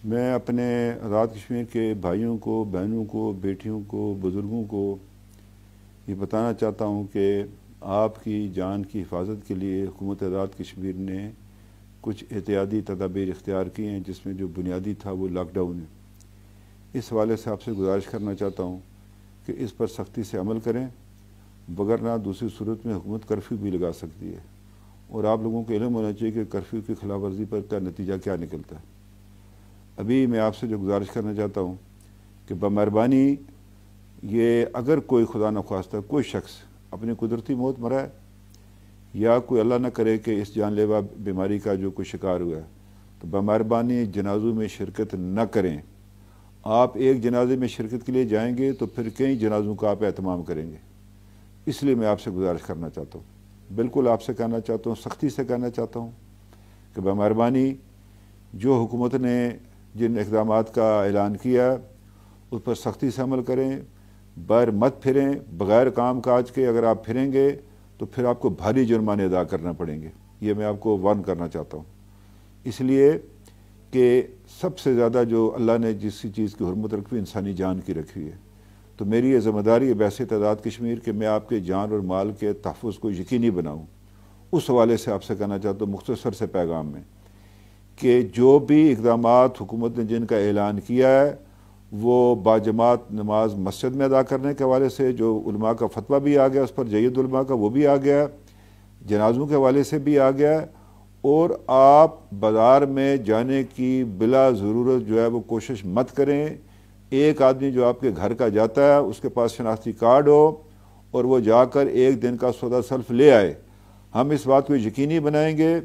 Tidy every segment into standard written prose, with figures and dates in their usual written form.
میں اپنے آزاد کشمیر کے بھائیوں کو، بہنوں کو، بیٹیوں کو، بزرگوں کو یہ بتانا چاہتا ہوں کہ آپ کی جان کی حفاظت کے لیے حکومت آزاد کشمیر نے کچھ احتیاطی تدابیر اختیار کی ہیں، جس میں جو بنیادی تھا وہ لاک ڈاؤن ہے۔ اس حوالے سے آپ سے گزارش کرنا چاہتا ہوں کہ اس پر سختی سے عمل کریں، وگرنہ دوسری صورت میں حکومت کرفیو بھی لگا سکتی ہے، اور آپ لوگوں کو علم ہونا چاہیے کہ کرفیو کی خلاف ورزی پر کا نتیجہ کیا نکلتا ہے۔ ابھی میں آپ سے جو گزارش کرنا چاہتا ہوں کہ بمہربانی یہ اگر کوئی خدا نخواستہ کوئی شخص اپنی قدرتی موت مرا ہے یا کوئی اللہ نہ کرے کہ اس جان لیوا بیماری کا جو کوئی شکار ہوا ہے، تو بمہربانی جنازوں میں شرکت نہ کریں۔ آپ ایک جنازے میں شرکت کے لیے جائیں گے تو پھر کئی جنازوں کا آپ اہتمام کریں گے۔ اس لیے میں آپ سے گزارش کرنا چاہتا ہوں، بالکل آپ سے کہنا چاہتا ہوں، سختی سے کہنا چاہتا ہوں کہ بمہربانی جو حکومت نے جن اقدامات کا اعلان کیا اس پر سختی سے عمل کریں، باہر مت پھریں۔ بغیر کام کاج کے اگر آپ پھریں گے تو پھر آپ کو بھاری جرمانے ادا کرنا پڑیں گے۔ یہ میں آپ کو وارن کرنا چاہتا ہوں، اس لیے کہ سب سے زیادہ جو اللہ نے جس چیز کی حرمت رکھی ہوئی انسانی جان کی رکھی ہے، تو میری یہ ذمہ داری ہے بعثت آزاد کشمیر کہ میں آپ کے جان اور مال کے تحفظ کو یقینی بناؤں۔ اس حوالے سے آپ سے کہنا چاہتا ہوں مختصر سے پیغام میں کہ جو بھی اقدامات حکومت نے جن کا اعلان کیا ہے وہ باجماعت نماز مسجد میں ادا کرنے کے حوالے سے جو علماء کا فتویٰ بھی آ گیا، اس پر جید علماء کا وہ بھی آ گیا، جنازوں کے حوالے سے بھی آ گیا، اور آپ بازار میں جانے کی بلا ضرورت جو ہے وہ کوشش مت کریں۔ ایک آدمی جو آپ کے گھر کا جاتا ہے اس کے پاس شناختی کارڈ ہو اور وہ جا کر ایک دن کا سودا سلف لے آئے۔ ہم اس بات کو یقینی بنائیں گے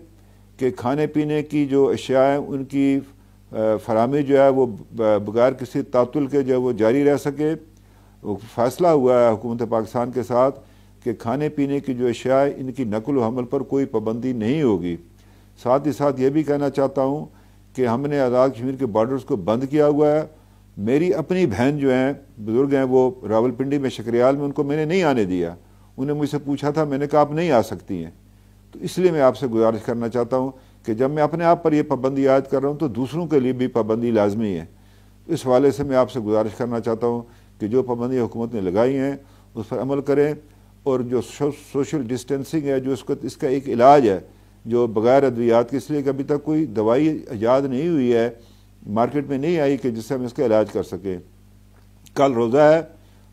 کہ کھانے پینے کی جو اشیاء ہیں ان کی فراہمی جو ہے وہ بغیر کسی تعطل کے جو ہے وہ جاری رہ سکے۔ فیصلہ ہوا ہے حکومت پاکستان کے ساتھ کہ کھانے پینے کی جو اشیاء ہیں ان کی نقل و حمل پر کوئی پابندی نہیں ہوگی۔ ساتھ ہی ساتھ یہ بھی کہنا چاہتا ہوں کہ ہم نے آزاد کشمیر کے بارڈرز کو بند کیا ہوا ہے۔ میری اپنی بہن جو ہیں بزرگ ہیں وہ راولپنڈی میں شکریال میں، ان کو میں نے نہیں آنے دیا۔ انہیں مجھ سے پوچھا تھا، میں نے کہا آپ نہیں آ سکتی ہیں۔ تو اس لیے میں آپ سے گزارش کرنا چاہتا ہوں کہ جب میں اپنے آپ پر یہ پابندی عائد کر رہا ہوں تو دوسروں کے لیے بھی پابندی لازمی ہے۔ اس حوالے سے میں آپ سے گزارش کرنا چاہتا ہوں کہ جو پابندی حکومت نے لگائی ہیں اس پر عمل کریں، اور جو سوشل ڈسٹینسنگ ہے، جو اس کا ایک علاج ہے جو بغیر ادویات کے، اس لیے کہ ابھی تک کوئی دوائی ایجاد نہیں ہوئی ہے، مارکیٹ میں نہیں آئی کہ جس سے ہم اس کا علاج کر سکیں۔ کل روزہ ہے،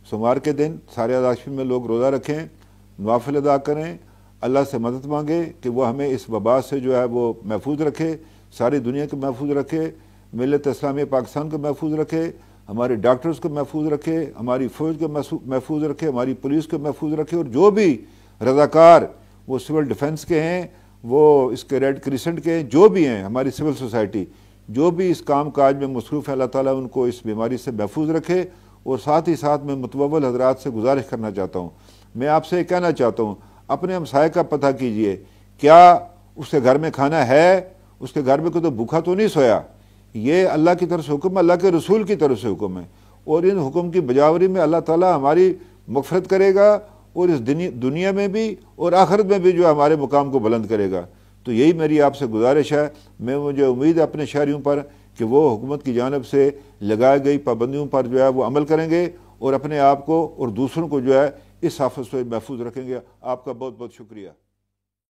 سوموار کے دن سارے آزاد کشمیر میں لوگ روزہ رکھیں، نوافل ادا کریں، اللہ سے مدد مانگے کہ وہ ہمیں اس وبا سے جو ہے وہ محفوظ رکھے، ساری دنیا کو محفوظ رکھے، ملت اسلامی پاکستان کو محفوظ رکھے، ہمارے ڈاکٹرز کو محفوظ رکھے، ہماری فوج کو محفوظ رکھے، ہماری پولیس کو محفوظ رکھے، اور جو بھی رضاکار وہ سول ڈیفنس کے ہیں، وہ اس کے ریڈ کریسنٹ کے ہیں، جو بھی ہیں ہماری سول سوسائٹی، جو بھی اس کام کاج میں مصروف ہے، اللہ تعالیٰ ان کو اس بیماری سے محفوظ رکھے۔ اور ساتھ ہی ساتھ میں متول حضرات سے گزارش کرنا چاہتا ہوں، میں آپ سے کہنا چاہتا ہوں اپنے ہمسائے کا پتہ کیجئے، کیا اس کے گھر میں کھانا ہے؟ اس کے گھر میں کوئی تو بھوکا تو نہیں سویا؟ یہ اللہ کی طرف سے حکم ہے، اللہ کے رسول کی طرف سے حکم ہے، اور ان حکم کی بجاوری میں اللہ تعالیٰ ہماری مغفرت کرے گا، اور اس دنیا میں بھی اور آخرت میں بھی جو ہمارے مقام کو بلند کرے گا۔ تو یہی میری آپ سے گزارش ہے۔ مجھے امید ہے اپنے شہریوں پر کہ وہ حکومت کی جانب سے لگائی گئی پابندیوں پر جو ہے وہ عمل کریں گے، اور اپنے آپ کو اور دوسروں کو جو ہے اس آفت سے محفوظ رکھیں گے۔ آپ کا بہت بہت شکریہ۔